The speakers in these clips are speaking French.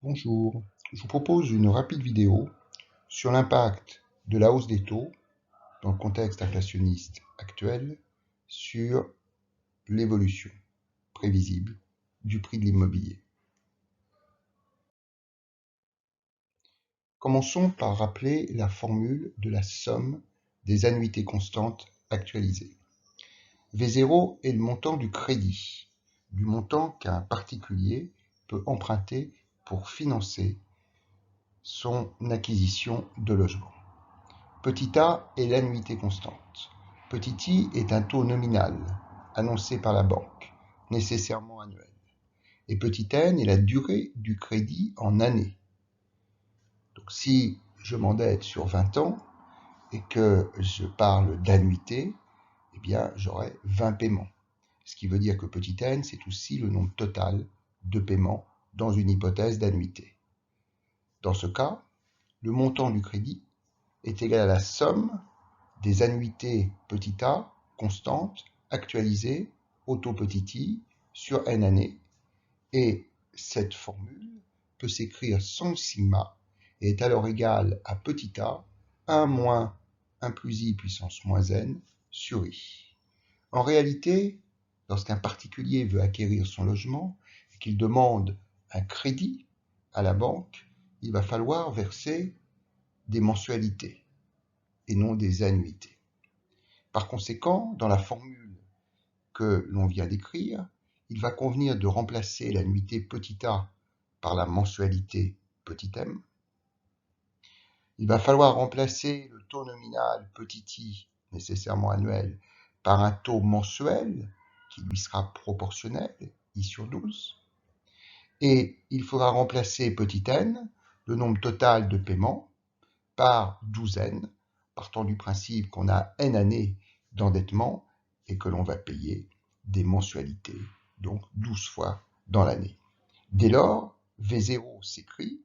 Bonjour, je vous propose une rapide vidéo sur l'impact de la hausse des taux dans le contexte inflationniste actuel sur l'évolution prévisible du prix de l'immobilier. Commençons par rappeler la formule de la somme des annuités constantes actualisées. V0 est le montant du crédit, du montant qu'un particulier peut emprunter pour financer son acquisition de logement. Petit a est l'annuité constante. Petit i est un taux nominal, annoncé par la banque, nécessairement annuel. Et petit n est la durée du crédit en années. Donc si je m'endette sur 20 ans et que je parle d'annuité, eh bien j'aurai 20 paiements. Ce qui veut dire que petit n, c'est aussi le nombre total de paiements dans une hypothèse d'annuité. Dans ce cas, le montant du crédit est égal à la somme des annuités petit a constantes actualisées au taux petit i sur n années. Et cette formule peut s'écrire sans sigma et est alors égale à petit a 1 moins 1 plus i puissance moins n sur i. En réalité, lorsqu'un particulier veut acquérir son logement et qu'il demande un crédit à la banque, il va falloir verser des mensualités et non des annuités. Par conséquent, dans la formule que l'on vient d'écrire, il va convenir de remplacer l'annuité petit a par la mensualité petit m. Il va falloir remplacer le taux nominal petit i, nécessairement annuel, par un taux mensuel qui lui sera proportionnel, i sur 12. Et il faudra remplacer petit n, le nombre total de paiements, par 12n, partant du principe qu'on a n années d'endettement et que l'on va payer des mensualités, donc 12 fois dans l'année. Dès lors, V0 s'écrit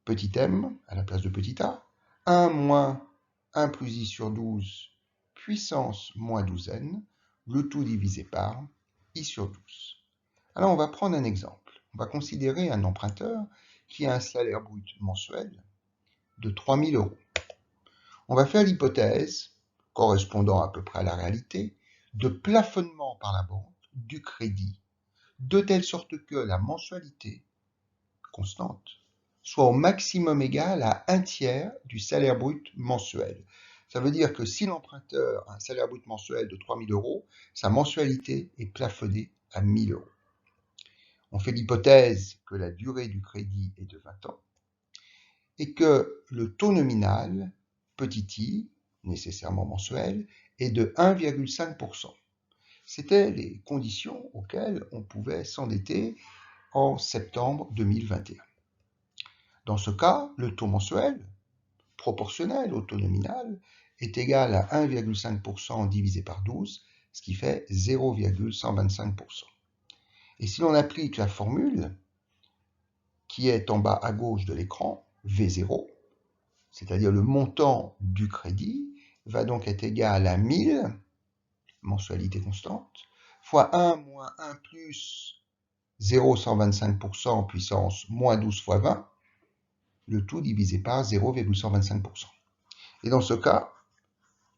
petit m à la place de petit a, 1 moins 1 plus i sur 12 puissance moins 12n, le tout divisé par i sur 12. Alors on va prendre un exemple. On va considérer un emprunteur qui a un salaire brut mensuel de 3 000 euros. On va faire l'hypothèse, correspondant à peu près à la réalité, de plafonnement par la banque du crédit, de telle sorte que la mensualité constante soit au maximum égale à 1/3 du salaire brut mensuel. Ça veut dire que si l'emprunteur a un salaire brut mensuel de 3 000 euros, sa mensualité est plafonnée à 1 000 euros. On fait l'hypothèse que la durée du crédit est de 20 ans et que le taux nominal, petit i, nécessairement mensuel, est de 1,5%. C'était les conditions auxquelles on pouvait s'endetter en septembre 2021. Dans ce cas, le taux mensuel, proportionnel au taux nominal, est égal à 1,5% divisé par 12, ce qui fait 0,125%. Et si l'on applique la formule qui est en bas à gauche de l'écran, V0, c'est-à-dire le montant du crédit, va donc être égal à 1000, mensualité constante, fois 1 moins 1 plus 0,125% puissance moins 12 fois 20, le tout divisé par 0,125%. Et dans ce cas,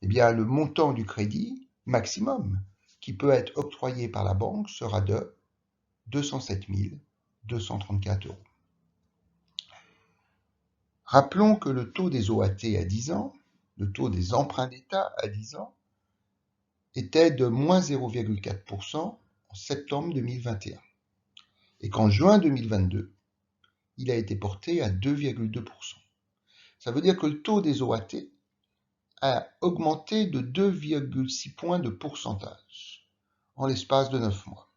eh bien, le montant du crédit maximum qui peut être octroyé par la banque sera de 207 234 euros. Rappelons que le taux des OAT à 10 ans, le taux des emprunts d'État à 10 ans, était de moins 0,4% en septembre 2021. Et qu'en juin 2022, il a été porté à 2,2%. Ça veut dire que le taux des OAT a augmenté de 2,6 points de pourcentage en l'espace de 9 mois.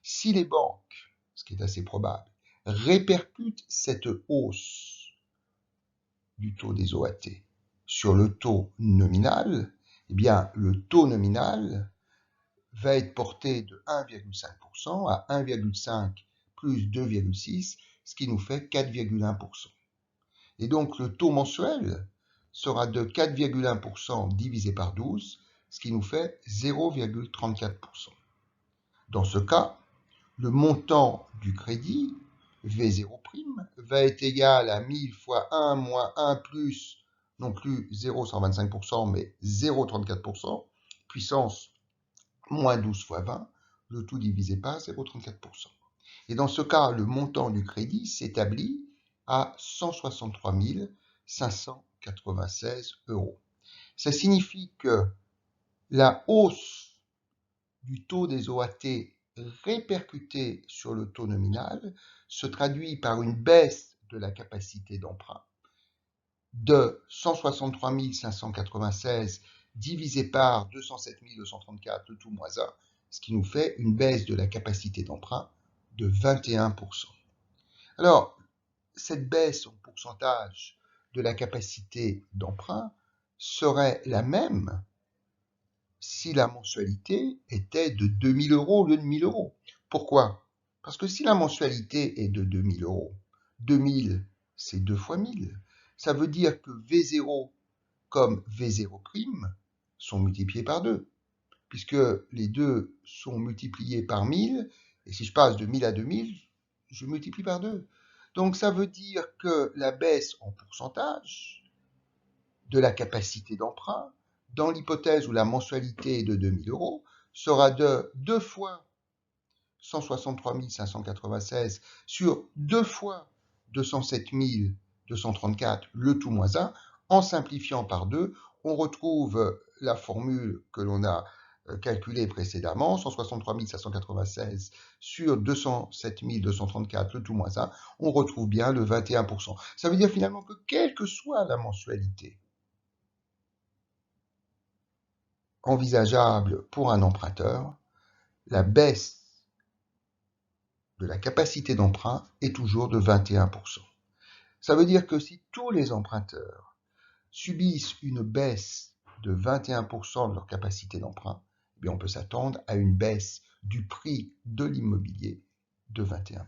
Si les banques, ce qui est assez probable, répercutent cette hausse du taux des OAT sur le taux nominal, eh bien, le taux nominal va être porté de 1,5% à 1,5 plus 2,6, ce qui nous fait 4,1%. Et donc, le taux mensuel sera de 4,1% divisé par 12, ce qui nous fait 0,34%. Dans ce cas, le montant du crédit V0' va être égal à 1000 fois 1 moins 1 plus, non plus 0,125%, mais 0,34%, puissance moins 12 fois 20, le tout divisé par 0,34%. Et dans ce cas, le montant du crédit s'établit à 163 596 euros. Ça signifie que la hausse du taux des OAT répercuté sur le taux nominal se traduit par une baisse de la capacité d'emprunt de 163 596 divisé par 207 234, le tout moins 1, ce qui nous fait une baisse de la capacité d'emprunt de 21%. Alors, cette baisse en pourcentage de la capacité d'emprunt serait la même si la mensualité était de 2 000 euros au lieu de 1 000 euros. Pourquoi? Parce que si la mensualité est de 2 000 euros, 2 000, c'est 2 fois 1 000. Ça veut dire que V0 comme V0' sont multipliés par 2, puisque les deux sont multipliés par 1000, et si je passe de 1000 à 2000, je multiplie par 2. Donc ça veut dire que la baisse en pourcentage de la capacité d'emprunt, dans l'hypothèse où la mensualité est de 2 000 euros, sera de 2 fois 163 596 sur 2 fois 207 234, le tout moins 1. En simplifiant par 2, on retrouve la formule que l'on a calculée précédemment, 163 596 sur 207 234, le tout moins 1, on retrouve bien le 21%. Ça veut dire finalement que quelle que soit la mensualité envisageable pour un emprunteur, la baisse de la capacité d'emprunt est toujours de 21%. Ça veut dire que si tous les emprunteurs subissent une baisse de 21% de leur capacité d'emprunt, eh bien on peut s'attendre à une baisse du prix de l'immobilier de 21%.